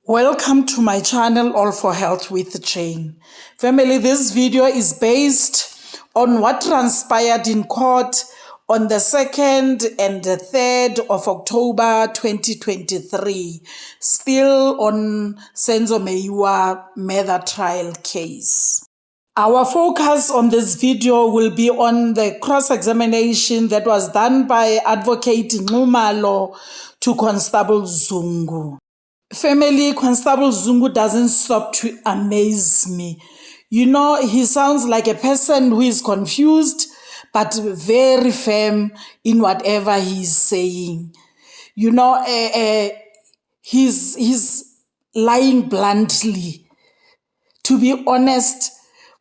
Welcome to my channel, All for Health with Jane. Family, this video is based on what transpired in court on the 2nd and the 3rd of October 2023, still on Senzo Meyiwa Trial case. Our focus on this video will be on the cross-examination that was done by Advocate Nxumalo to Constable Zungu. Family, Constable Zungu doesn't stop to amaze me. You know, he sounds like a person who is confused, but very firm in whatever he's saying. You know, he's lying bluntly. To be honest,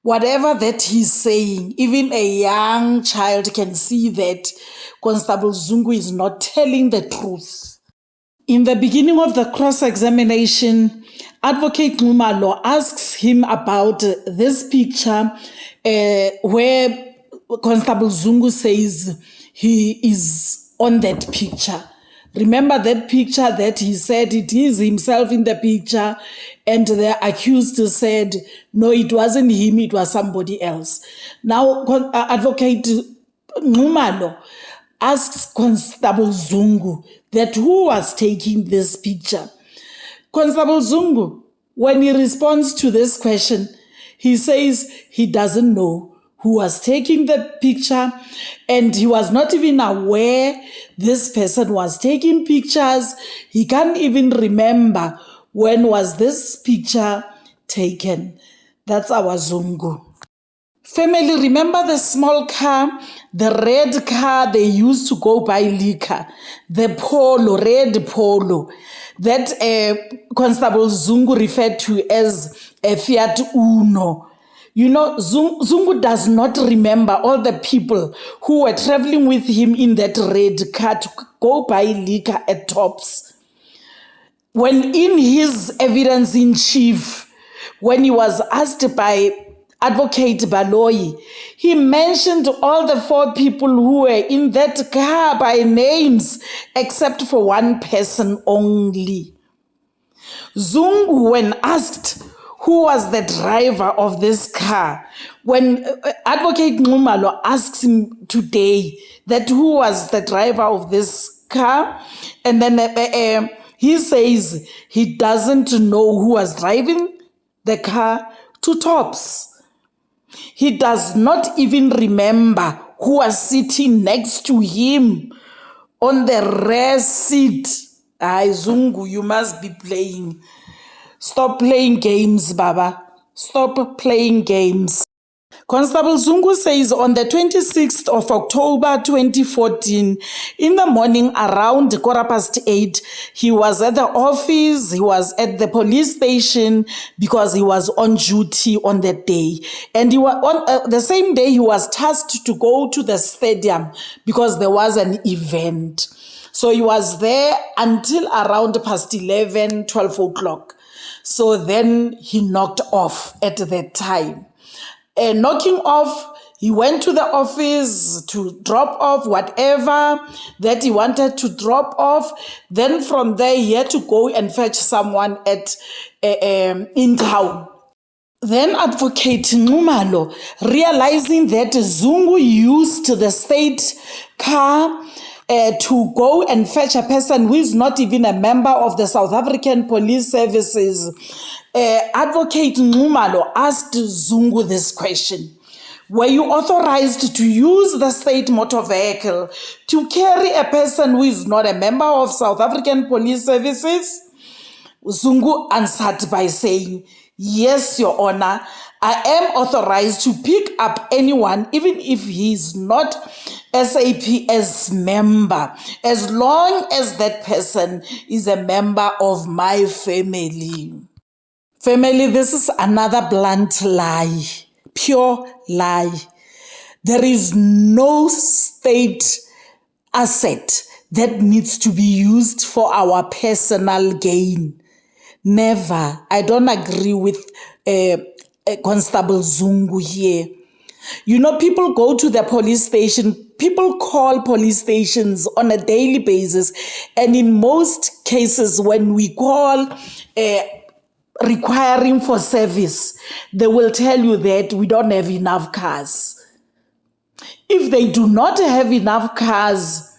whatever that he's saying, even a young child can see that Constable Zungu is not telling the truth. In the beginning of the cross-examination, Advocate Nxumalo asks him about this picture where Constable Zungu says he is on that picture. Remember that picture that he said it is himself in the picture, and the accused said, no, it wasn't him, it was somebody else. Now, Advocate Nxumalo asks Constable Zungu that who was taking this picture. Constable Zungu, when he responds to this question, he says he doesn't know who was taking the picture, and he was not even aware this person was taking pictures. He can't even remember when was this picture taken. That's our Zungu. Family, remember the small car, the red car they used to go buy liquor, the Polo, red Polo, that Constable Zungu referred to as a Fiat Uno. You know, Zungu does not remember all the people who were traveling with him in that red car to go buy liquor at Tops. When in his evidence in chief, when he was asked by Advocate Baloyi, he mentioned all the 4 people who were in that car by names, except for one person only. Zungu, when asked who was the driver of this car, when Advocate Nxumalo asks him today that who was the driver of this car, and then he says he doesn't know who was driving the car to Tops. He does not even remember who was sitting next to him on the rear seat. Ay, Zungu, you must be playing. Stop playing games, Baba. Stop playing games. Constable Zungu says on the 26th of October 2014, in the morning around 8:15, he was at the office, he was at the police station because he was on duty on that day. And he was on the same day he was tasked to go to the stadium because there was an event. So he was there until around past 11, 12 o'clock. So then he knocked off at that time. Knocking off, he went to the office to drop off whatever that he wanted to drop off. Then from there, he had to go and fetch someone at in town. Then Advocate Nxumalo, realizing that Zungu used the state car to go and fetch a person who is not even a member of the South African Police Services, Advocate Nxumalo asked Zungu this question. Were you authorized to use the state motor vehicle to carry a person who is not a member of South African Police Services? Zungu answered by saying, yes, Your Honor, I am authorized to pick up anyone, even if he is not SAPS member, as long as that person is a member of my family. Family, this is another blunt lie, pure lie. There is no state asset that needs to be used for our personal gain. Never. I don't agree with Constable Zungu here. You know, people go to the police station, people call police stations on a daily basis, and in most cases when we call requiring for service, they will tell you that we don't have enough cars. If they do not have enough cars,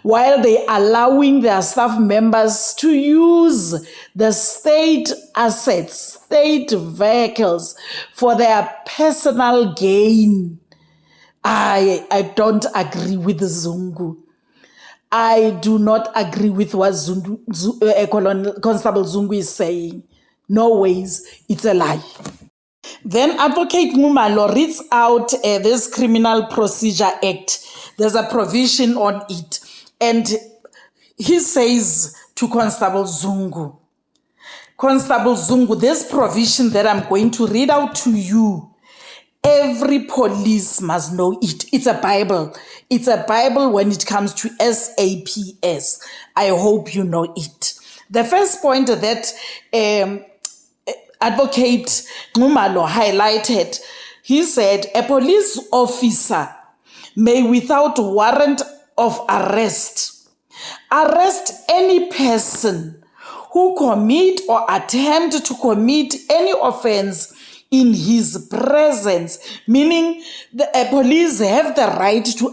while they allowing their staff members to use the state assets, state vehicles for their personal gain, I don't agree with Zungu. I do not agree with what Constable Zungu is saying. No ways, it's a lie. Then Advocate Ngumalo reads out this Criminal Procedure Act. There's a provision on it. And he says to Constable Zungu, Constable Zungu, this provision that I'm going to read out to you, every police must know it. It's a Bible. It's a Bible when it comes to SAPS. I hope you know it. The first point that Advocate Ngumalo highlighted, he said, a police officer may, without warrant of arrest any person who commit or attempt to commit any offense in his presence, meaning the police have the right to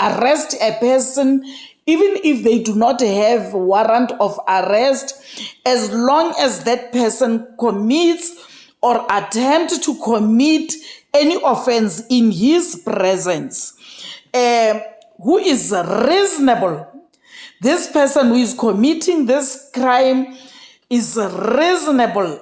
arrest a person even if they do not have warrant of arrest, as long as that person commits or attempt to commit any offense in his presence. Who is reasonable. This person who is committing this crime is reasonable,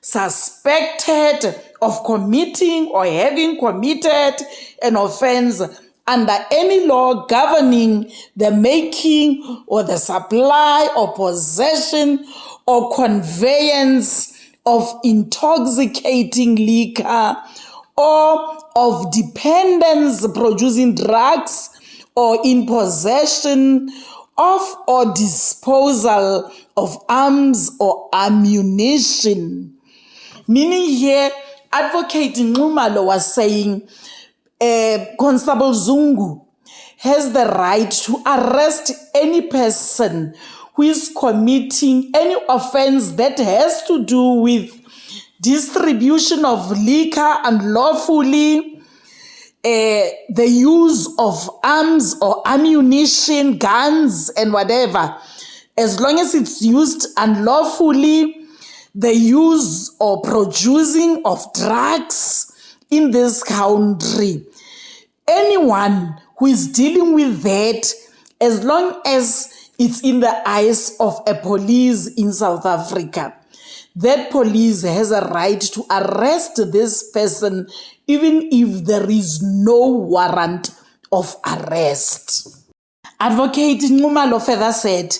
suspected of committing or having committed an offense under any law governing the making or the supply or possession or conveyance of intoxicating liquor or of dependents producing drugs, or in possession of or disposal of arms or ammunition. Meaning here, Advocate Ngumalo was saying Constable Zungu has the right to arrest any person who is committing any offense that has to do with distribution of liquor unlawfully, the use of arms or ammunition, guns and whatever, as long as it's used unlawfully, the use or producing of drugs in this country. Anyone who is dealing with that, as long as it's in the eyes of a police in South Africa, that police has a right to arrest this person even if there is no warrant of arrest. Advocate Ngumalo further said,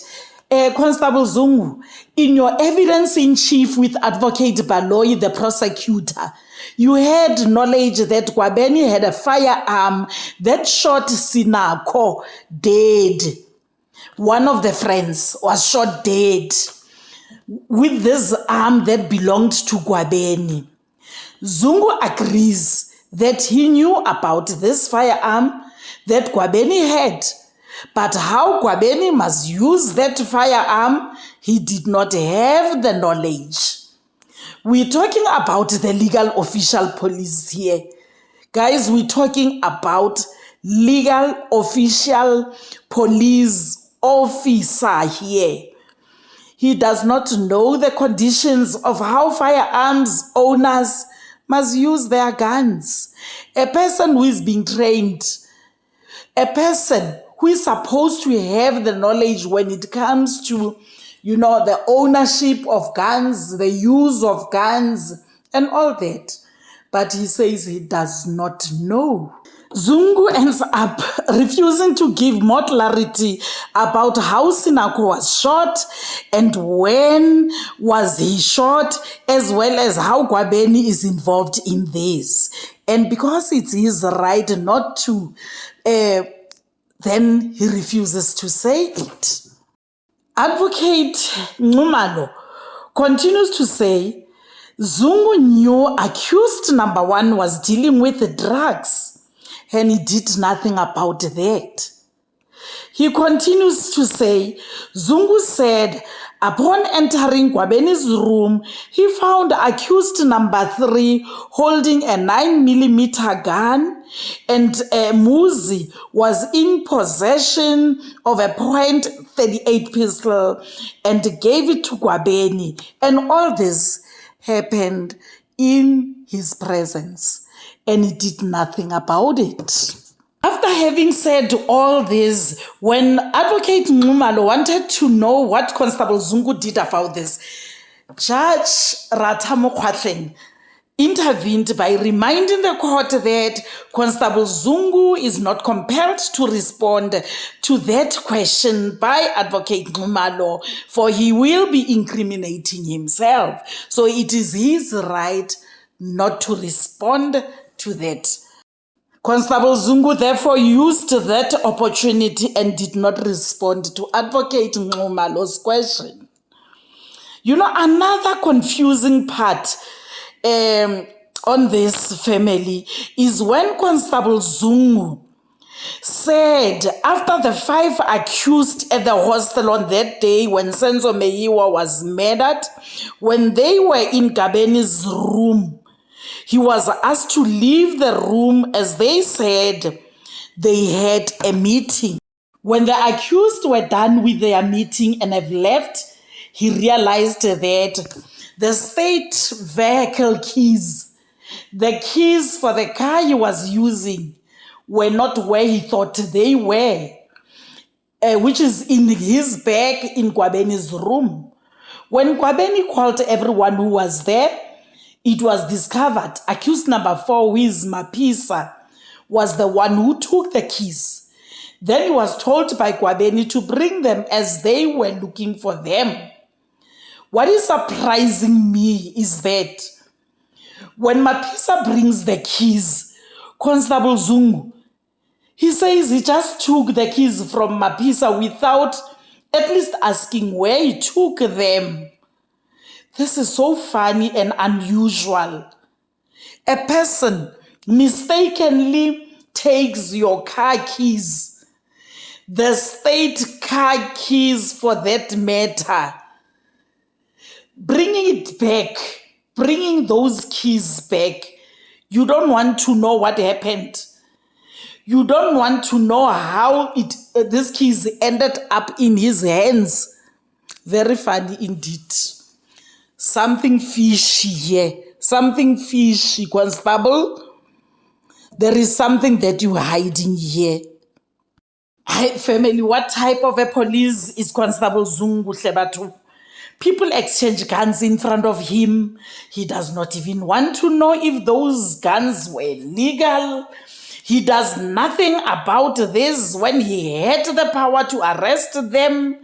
Constable Zungu, in your evidence in chief with Advocate Baloyi, the prosecutor, you had knowledge that Gwabeni had a firearm that shot Sinako dead. One of the friends was shot dead with this arm that belonged to Gwabeni. Zungu agrees that he knew about this firearm that Gwabeni had, but how Gwabeni must use that firearm, he did not have the knowledge. We're talking about the legal official police here. Guys, we're talking about legal official police officer here. He does not know the conditions of how firearms owners must use their guns. A person who is being trained, a person who is supposed to have the knowledge when it comes to, the ownership of guns, the use of guns, and all that. But he says he does not know. Zungu ends up refusing to give more clarity about how Sinako was shot and when was he shot, as well as how Gwabeni is involved in this. And because it's his right not to, then he refuses to say it. Advocate Ngumalo continues to say, Zungu knew accused number one was dealing with drugs, and he did nothing about that. He continues to say, Zungu said, upon entering Gwabeni's room, he found accused number 3 holding a 9mm gun, and Muzi was in possession of a .38 pistol and gave it to Gwabeni. And all this happened in his presence, and he did nothing about it. After having said all this, when Advocate Nxumalo wanted to know what Constable Zungu did about this, Judge Ratha intervened by reminding the court that Constable Zungu is not compelled to respond to that question by Advocate Nxumalo, for he will be incriminating himself. So it is his right not to respond to that. Constable Zungu therefore used that opportunity and did not respond to Advocate Nxumalo's question. You know, another confusing part on this family is when Constable Zungu said after the 5 accused at the hostel on that day when Senzo Meyiwa was murdered, when they were in Gwabeni's room, he was asked to leave the room as they said they had a meeting. When the accused were done with their meeting and have left, he realized that the state vehicle keys, the keys for the car he was using, were not where he thought they were, which is in his bag in Gwabeni's room. When Gwabeni called everyone who was there, it was discovered accused number 4, who is Mapisa, was the one who took the keys. Then he was told by Gwabeni to bring them as they were looking for them. What is surprising me is that when Mapisa brings the keys, Constable Zungu, he says he just took the keys from Mapisa without at least asking where he took them. This is so funny and unusual. A person mistakenly takes your car keys, the state car keys for that matter, bringing it back, bringing those keys back. You don't want to know what happened. You don't want to know how these keys ended up in his hands. Very funny indeed. Something fishy here. Something fishy, Constable. There is something that you're hiding here. Hi, family, what type of a police is Constable Zungu Hlebatu? People exchange guns in front of him. He does not even want to know if those guns were legal. He does nothing about this when he had the power to arrest them.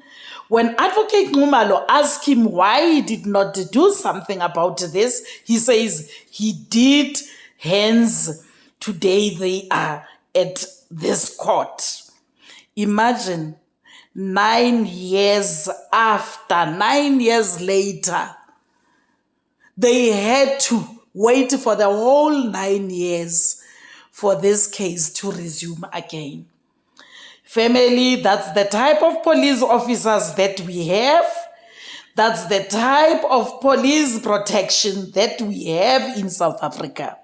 When Advocate Nxumalo asked him why he did not do something about this, he says he did, hence today they are at this court. Imagine 9 years after, 9 years later, they had to wait for the whole 9 years for this case to resume again. Family, that's the type of police officers that we have. That's the type of police protection that we have in South Africa.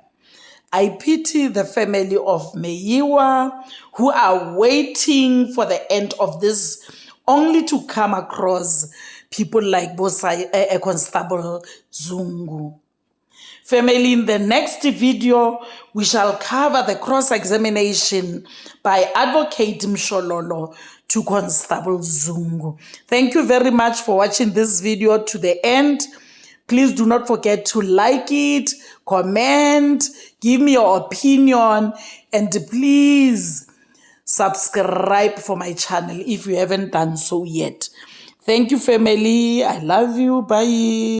I pity the family of Meyiwa who are waiting for the end of this, only to come across people like Constable Zungu. Family, in the next video, we shall cover the cross-examination by advocatemshololo to Constable Zungu. Thank you very much for watching this video to the end. Please do not forget to like it, comment, give me your opinion, and please subscribe for my channel if you haven't done so yet. Thank you, family. I love you. Bye.